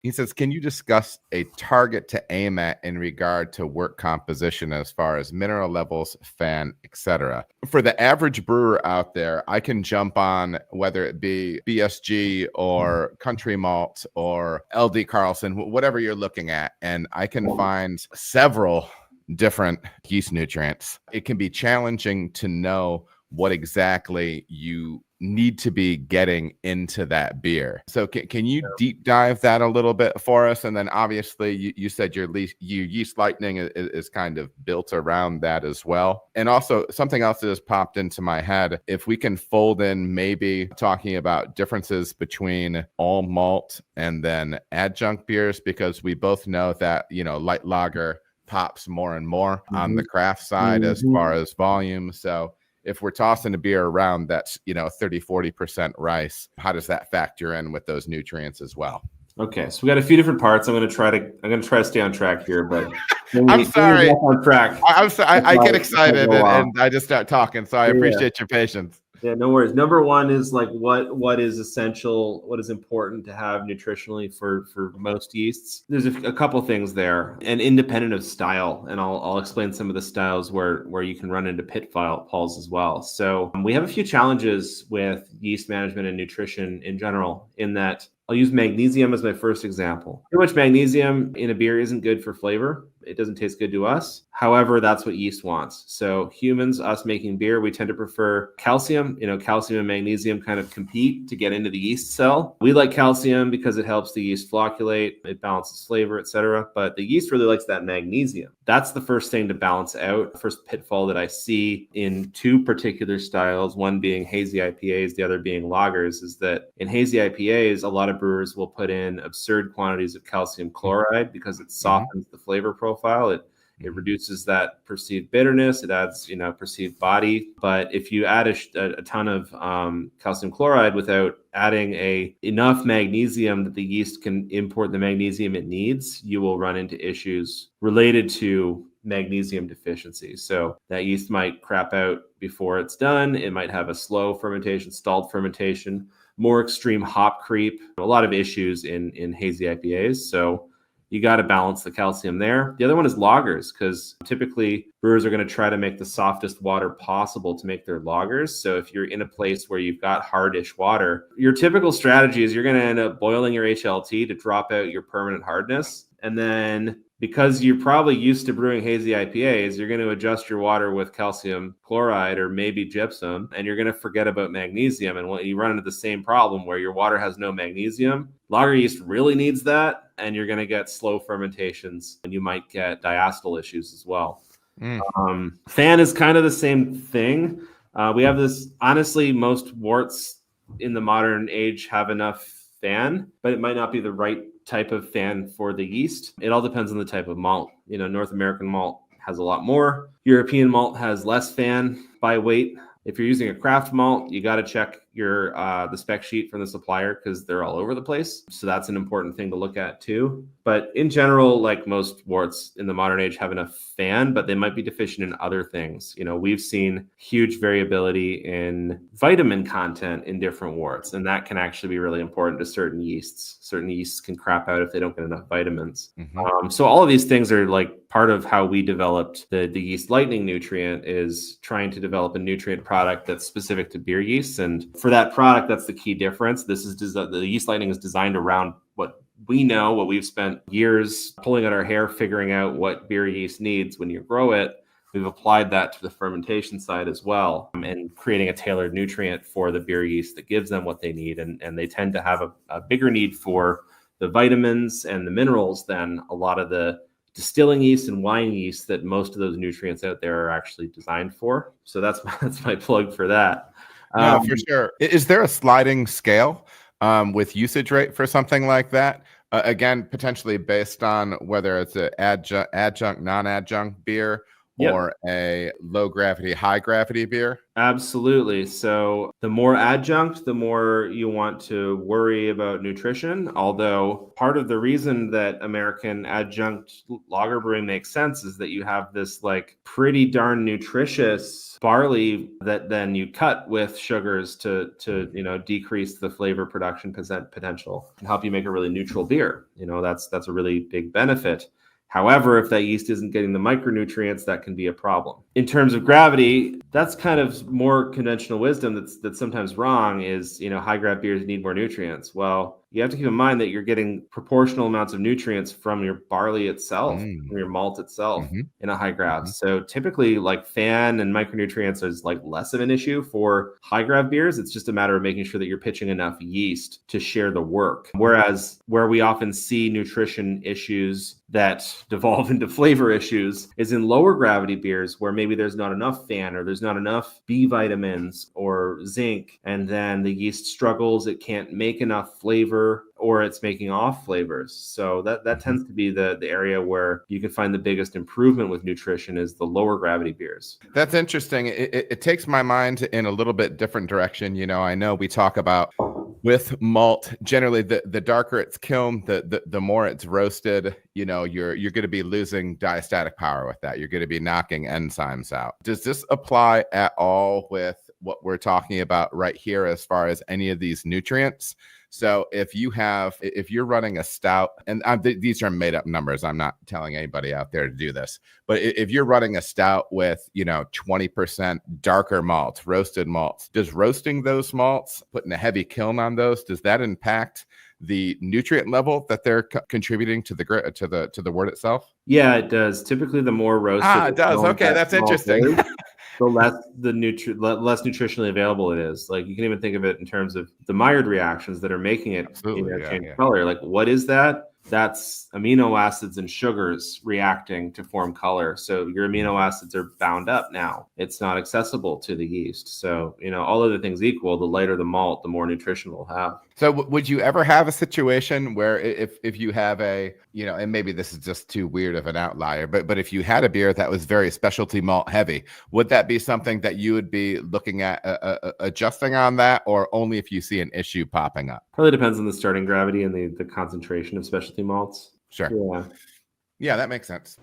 He says, can you discuss a target to aim at in regard to wort composition as far as mineral levels, fan, etc.? For the average brewer out there, I can jump on whether it be BSG or Country Malt or LD Carlson, whatever you're looking at, and I can find several different yeast nutrients. It can be challenging to know what exactly you need to be getting into that beer. So can you deep dive that a little bit for us? And then obviously you said your yeast lightning is kind of built around that as well. And also something else that has popped into my head, if we can fold in maybe talking about differences between all malt and then adjunct beers, because we both know that, light lager pops more and more on the craft side as far as volume. So if we're tossing a beer around that's, 30-40% rice, how does that factor in with those nutrients as well? Okay, so we got a few different parts. I'm going to try to stay on track here, but I'm sorry. On track. I'm sorry. I get excited and I just start talking. So I appreciate your patience. Yeah, no worries. Number one is like what is essential, what is important to have nutritionally for most yeasts. There's a couple things there, and independent of style, and I'll explain some of the styles where you can run into pitfalls as well. So we have a few challenges with yeast management and nutrition in general, in that I'll use magnesium as my first example. Too much magnesium in a beer isn't good for flavor. It doesn't taste good to us. However, that's what yeast wants. So humans, us making beer, we tend to prefer calcium. Calcium and magnesium kind of compete to get into the yeast cell. We like calcium because it helps the yeast flocculate, it balances flavor, etc. But the yeast really likes that magnesium. That's the first thing to balance out. The first pitfall that I see in two particular styles, one being hazy IPAs, the other being lagers, is that in hazy IPAs, a lot of brewers will put in absurd quantities of calcium chloride because it softens the flavor profile. It reduces that perceived bitterness. It adds, perceived body. But if you add a ton of calcium chloride without adding enough magnesium that the yeast can import the magnesium it needs, you will run into issues related to magnesium deficiency. So that yeast might crap out before it's done. It might have a slow fermentation, stalled fermentation, more extreme hop creep, a lot of issues in hazy IPAs. So you got to balance the calcium there. The other one is lagers, because typically brewers are going to try to make the softest water possible to make their lagers. So if you're in a place where you've got hardish water, your typical strategy is you're going to end up boiling your HLT to drop out your permanent hardness. And then because you're probably used to brewing hazy IPAs, you're going to adjust your water with calcium chloride or maybe gypsum, and you're going to forget about magnesium. And when you run into the same problem where your water has no magnesium, lager yeast really needs that, and you're going to get slow fermentations, and you might get diacetyl issues as well. Fan is kind of the same thing. We have this, honestly, most worts in the modern age have enough fan, but it might not be the right type of fan for the yeast. It all depends on the type of malt. North American malt has a lot more. European malt has less fan by weight. If you're using a craft malt, you got to check your the spec sheet from the supplier, because they're all over the place. So that's an important thing to look at too. But in general, like most worts in the modern age have enough fan, but they might be deficient in other things. We've seen huge variability in vitamin content in different worts, and that can actually be really important to certain yeasts. Certain yeasts can crap out if they don't get enough vitamins. So all of these things are like part of how we developed the yeast lightning nutrient, is trying to develop a nutrient product that's specific to beer yeasts. And for that product, that's the key difference. The yeast lightning is designed around what we know, what we've spent years pulling at our hair, figuring out what beer yeast needs when you grow it. We've applied that to the fermentation side as well, and creating a tailored nutrient for the beer yeast that gives them what they need. And they tend to have a bigger need for the vitamins and the minerals than a lot of the distilling yeast and wine yeast that most of those nutrients out there are actually designed for. So that's my plug for that. No, for sure. Is there a sliding scale with usage rate for something like that? Again, potentially based on whether it's an adjunct, non-adjunct beer, Yep. or a low gravity, high gravity beer? Absolutely. So the more adjunct, the more you want to worry about nutrition. Although part of the reason that American adjunct lager brewing makes sense is that you have this like pretty darn nutritious barley that then you cut with sugars to decrease the flavor production potential and help you make a really neutral beer. That's a really big benefit. However, if that yeast isn't getting the micronutrients, that can be a problem. In terms of gravity, that's kind of more conventional wisdom that's sometimes wrong is, high grav beers need more nutrients. Well, you have to keep in mind that you're getting proportional amounts of nutrients from your barley itself, from your malt itself in a high grav. So typically like fan and micronutrients is like less of an issue for high grav beers. It's just a matter of making sure that you're pitching enough yeast to share the work. Whereas where we often see nutrition issues that devolve into flavor issues is in lower gravity beers where maybe there's not enough fan or there's not enough B vitamins or zinc, and then the yeast struggles, it can't make enough flavor or it's making off flavors. So that tends to be the area where you can find the biggest improvement with nutrition is the lower gravity beers. That's interesting. It takes my mind in a little bit different direction. I know we talk about with malt, generally the darker it's kiln, the more it's roasted, you're going to be losing diastatic power with that. You're going to be knocking enzymes out. Does this apply at all with what we're talking about right here as far as any of these nutrients? So if you're running a stout, and these are made up numbers, I'm not telling anybody out there to do this, but if you're running a stout with, 20% darker malts, roasted malts, does roasting those malts, putting a heavy kiln on those, does that impact the nutrient level that they're contributing to the wort itself? Yeah, it does. Typically, the more roasted. It does. Okay, that's interesting. The less less nutritionally available it is. Like you can even think of it in terms of the Maillard reactions that are making it change color. Like what is that? That's amino acids and sugars reacting to form color. So your amino acids are bound up now. It's not accessible to the yeast. So, all other things equal, the lighter the malt, the more nutrition we'll have. So would you ever have a situation where if you have a, and maybe this is just too weird of an outlier, but if you had a beer that was very specialty malt heavy, would that be something that you would be looking at adjusting on that, or only if you see an issue popping up? Probably depends on the starting gravity and the concentration of specialty malts. Sure. Yeah, that makes sense.